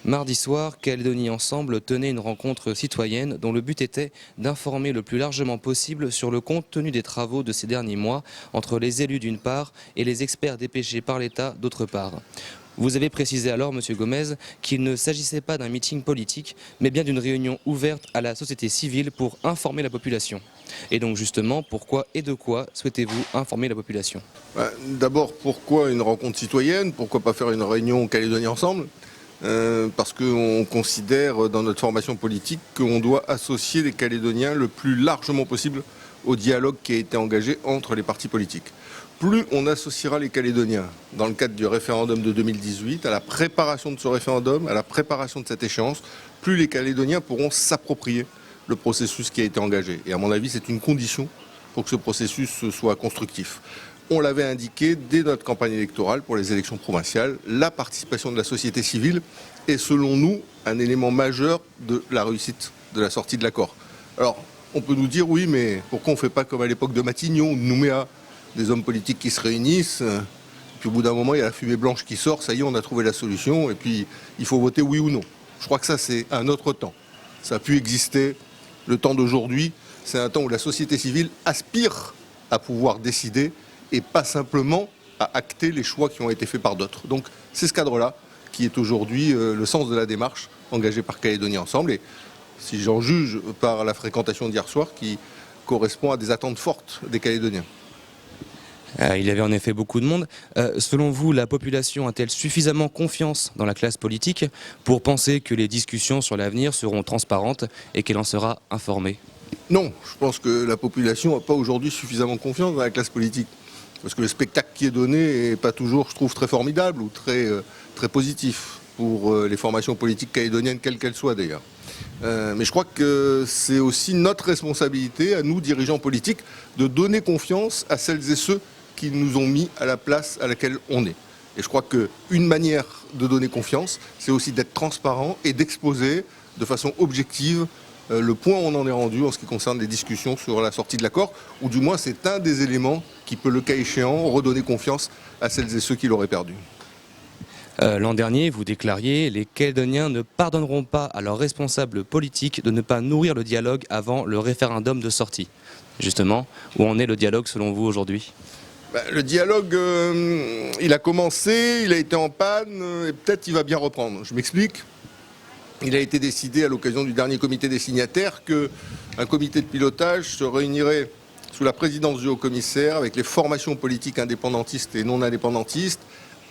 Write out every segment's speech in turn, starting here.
Mardi soir, Calédonie Ensemble tenait une rencontre citoyenne dont le but était d'informer le plus largement possible sur le contenu des travaux de ces derniers mois entre les élus d'une part et les experts dépêchés par l'État d'autre part. Vous avez précisé alors, M. Gomez, qu'il ne s'agissait pas d'un meeting politique, mais bien d'une réunion ouverte à la société civile pour informer la population. Et donc justement, pourquoi et de quoi souhaitez-vous informer la population? D'abord, pourquoi une rencontre citoyenne? Pourquoi pas faire une réunion Calédonie Ensemble? Parce qu'on considère dans notre formation politique qu'on doit associer les Calédoniens le plus largement possible au dialogue qui a été engagé entre les partis politiques. Plus on associera les Calédoniens dans le cadre du référendum de 2018, à la préparation de ce référendum, à la préparation de cette échéance, plus les Calédoniens pourront s'approprier le processus qui a été engagé. Et à mon avis, c'est une condition pour que ce processus soit constructif. On l'avait indiqué dès notre campagne électorale pour les élections provinciales, la participation de la société civile est selon nous un élément majeur de la réussite de la sortie de l'accord. Alors, on peut nous dire oui, mais pourquoi on ne fait pas comme à l'époque de Matignon ou de Nouméa, des hommes politiques qui se réunissent, puis au bout d'un moment il y a la fumée blanche qui sort, ça y est, on a trouvé la solution, et puis il faut voter oui ou non. Je crois que ça c'est un autre temps. Ça a pu exister. Le temps d'aujourd'hui, c'est un temps où la société civile aspire à pouvoir décider et pas simplement à acter les choix qui ont été faits par d'autres. Donc c'est ce cadre-là qui est aujourd'hui le sens de la démarche engagée par Calédonie Ensemble, et si j'en juge par la fréquentation d'hier soir, qui correspond à des attentes fortes des Calédoniens. Il y avait en effet beaucoup de monde. Selon vous, la population a-t-elle suffisamment confiance dans la classe politique pour penser que les discussions sur l'avenir seront transparentes et qu'elle en sera informée? Non, je pense que la population n'a pas aujourd'hui suffisamment confiance dans la classe politique. Parce que le spectacle qui est donné n'est pas toujours, je trouve, très formidable ou très positif pour les formations politiques calédoniennes, quelles qu'elles soient d'ailleurs. Mais je crois que c'est aussi notre responsabilité, à nous, dirigeants politiques, de donner confiance à celles et ceux qui nous ont mis à la place à laquelle on est. Et je crois qu'une manière de donner confiance, c'est aussi d'être transparent et d'exposer de façon objective le point où on en est rendu en ce qui concerne les discussions sur la sortie de l'accord, ou du moins c'est un des éléments qui peut, le cas échéant, redonner confiance à celles et ceux qui l'auraient perdu. L'an dernier, vous déclariez « Les Calédoniens ne pardonneront pas à leurs responsables politiques de ne pas nourrir le dialogue avant le référendum de sortie ». Justement, où en est le dialogue selon vous aujourd'hui ? Le dialogue, il a commencé, il a été en panne, et peut-être il va bien reprendre. Je m'explique. Il a été décidé à l'occasion du dernier comité des signataires qu'un comité de pilotage se réunirait sous la présidence du haut-commissaire avec les formations politiques indépendantistes et non indépendantistes,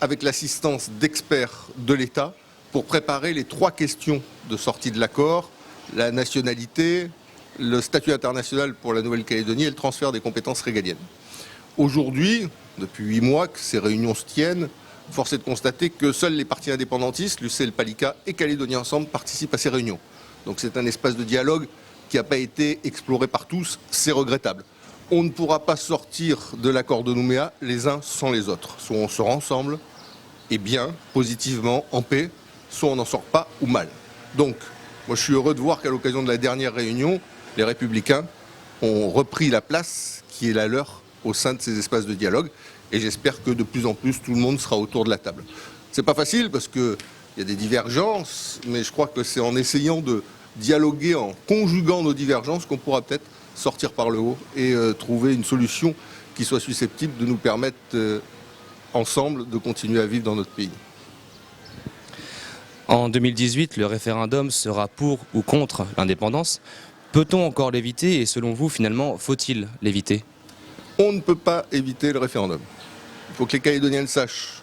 avec l'assistance d'experts de l'État pour préparer les 3 questions de sortie de l'accord, la nationalité, le statut international pour la Nouvelle-Calédonie et le transfert des compétences régaliennes. Aujourd'hui, depuis 8 mois que ces réunions se tiennent, force est de constater que seuls les partis indépendantistes, l'UCL Palika et Calédonie Ensemble participent à ces réunions. Donc c'est un espace de dialogue qui n'a pas été exploré par tous, c'est regrettable. On ne pourra pas sortir de l'accord de Nouméa les uns sans les autres. Soit on sort ensemble, et bien, positivement, en paix, soit on n'en sort pas ou mal. Donc, moi je suis heureux de voir qu'à l'occasion de la dernière réunion, les Républicains ont repris la place qui est la leur au sein de ces espaces de dialogue, et j'espère que de plus en plus tout le monde sera autour de la table. C'est pas facile parce qu'il y a des divergences, mais je crois que c'est en essayant de dialoguer, en conjuguant nos divergences, qu'on pourra peut-être sortir par le haut et trouver une solution qui soit susceptible de nous permettre ensemble de continuer à vivre dans notre pays. En 2018, le référendum sera pour ou contre l'indépendance. Peut-on encore l'éviter et selon vous, finalement, faut-il l'éviter ? On ne peut pas éviter le référendum. Il faut que les Calédoniens le sachent.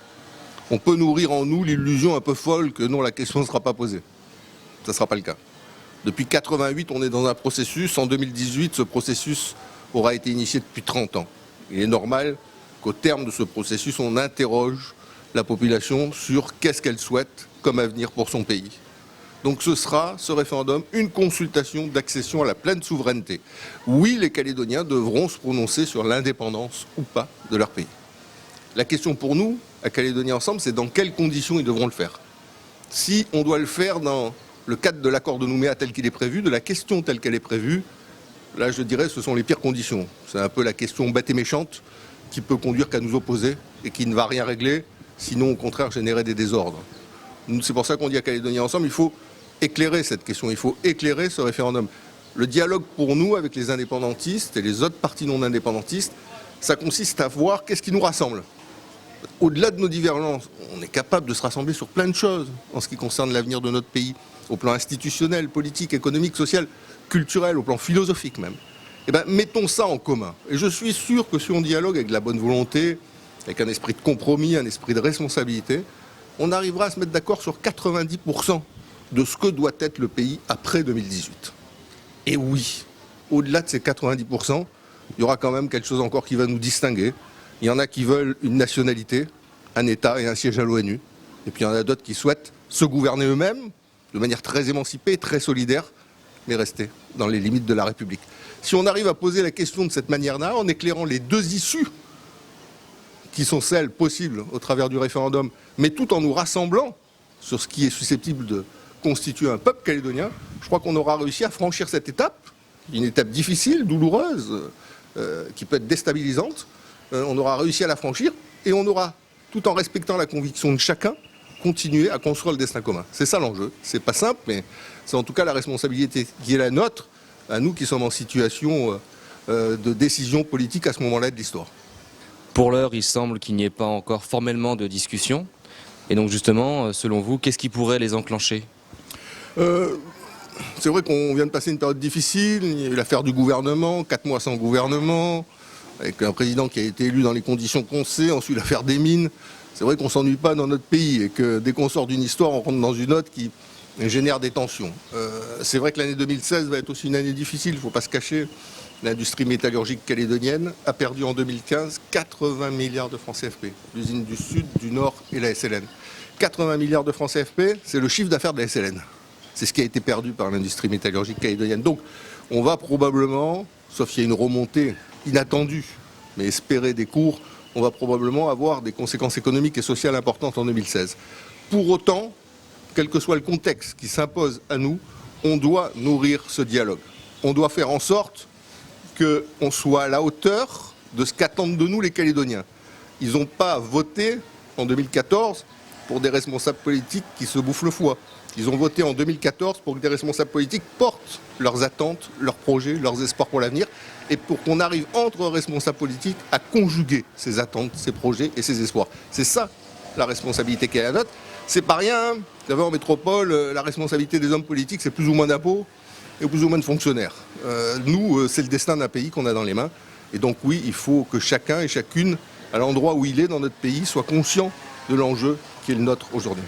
On peut nourrir en nous l'illusion un peu folle que non, la question ne sera pas posée. Ça ne sera pas le cas. Depuis 1988, on est dans un processus. En 2018, ce processus aura été initié depuis 30 ans. Il est normal qu'au terme de ce processus, on interroge la population sur qu'est-ce qu'elle souhaite comme avenir pour son pays. Donc ce sera, ce référendum, une consultation d'accession à la pleine souveraineté. Oui, les Calédoniens devront se prononcer sur l'indépendance ou pas de leur pays. La question pour nous, à Calédonie Ensemble, c'est dans quelles conditions ils devront le faire. Si on doit le faire dans le cadre de l'accord de Nouméa tel qu'il est prévu, de la question telle qu'elle est prévue, là je dirais ce sont les pires conditions. C'est un peu la question bête et méchante qui peut conduire qu'à nous opposer et qui ne va rien régler, sinon au contraire générer des désordres. C'est pour ça qu'on dit à Calédonie Ensemble, il faut éclairer cette question, il faut éclairer ce référendum. Le dialogue pour nous avec les indépendantistes et les autres partis non indépendantistes, ça consiste à voir qu'est-ce qui nous rassemble. Au-delà de nos divergences, on est capable de se rassembler sur plein de choses en ce qui concerne l'avenir de notre pays, au plan institutionnel, politique, économique, social, culturel, au plan philosophique même. Eh bien, mettons ça en commun. Et je suis sûr que si on dialogue avec de la bonne volonté, avec un esprit de compromis, un esprit de responsabilité, on arrivera à se mettre d'accord sur 90% de ce que doit être le pays après 2018. Et oui, au-delà de ces 90%, il y aura quand même quelque chose encore qui va nous distinguer. Il y en a qui veulent une nationalité, un État et un siège à l'ONU. Et puis il y en a d'autres qui souhaitent se gouverner eux-mêmes, de manière très émancipée, très solidaire, mais rester dans les limites de la République. Si on arrive à poser la question de cette manière-là, en éclairant les deux issues, qui sont celles possibles au travers du référendum, mais tout en nous rassemblant sur ce qui est susceptible de constituer un peuple calédonien, je crois qu'on aura réussi à franchir cette étape, une étape difficile, douloureuse, qui peut être déstabilisante. On aura réussi à la franchir et on aura, tout en respectant la conviction de chacun, continué à construire le destin commun. C'est ça l'enjeu. C'est pas simple, mais c'est en tout cas la responsabilité qui est la nôtre, à nous qui sommes en situation de décision politique à ce moment-là de l'histoire. Pour l'heure, il semble qu'il n'y ait pas encore formellement de discussion. Et donc justement, selon vous, qu'est-ce qui pourrait les enclencher ? C'est vrai qu'on vient de passer une période difficile. Il y a eu l'affaire du gouvernement, 4 mois sans gouvernement, avec un président qui a été élu dans les conditions qu'on sait, ensuite l'affaire des mines. C'est vrai qu'on ne s'ennuie pas dans notre pays et que dès qu'on sort d'une histoire, on rentre dans une autre qui génère des tensions. C'est vrai que l'année 2016 va être aussi une année difficile, il ne faut pas se cacher. L'industrie métallurgique calédonienne a perdu en 2015 80 milliards de francs CFP. L'usine du Sud, du Nord et la SLN. 80 milliards de francs CFP, c'est le chiffre d'affaires de la SLN. C'est ce qui a été perdu par l'industrie métallurgique calédonienne. Donc on va probablement, sauf s'il y a une remontée inattendue, mais espérée des cours, on va probablement avoir des conséquences économiques et sociales importantes en 2016. Pour autant, quel que soit le contexte qui s'impose à nous, on doit nourrir ce dialogue. On doit faire en sorte qu'on soit à la hauteur de ce qu'attendent de nous les Calédoniens. Ils n'ont pas voté en 2014 pour des responsables politiques qui se bouffent le foie. Ils ont voté en 2014 pour que des responsables politiques portent leurs attentes, leurs projets, leurs espoirs pour l'avenir, et pour qu'on arrive entre responsables politiques à conjuguer ces attentes, ces projets et ces espoirs. C'est ça la responsabilité qui est la nôtre. C'est pas rien. Vous savez, en métropole, la responsabilité des hommes politiques, c'est plus ou moins d'impôts et plus ou moins de fonctionnaires. Nous, c'est le destin d'un pays qu'on a dans les mains. Et donc oui, il faut que chacun et chacune, à l'endroit où il est dans notre pays, soit conscient de l'enjeu qui est le nôtre aujourd'hui.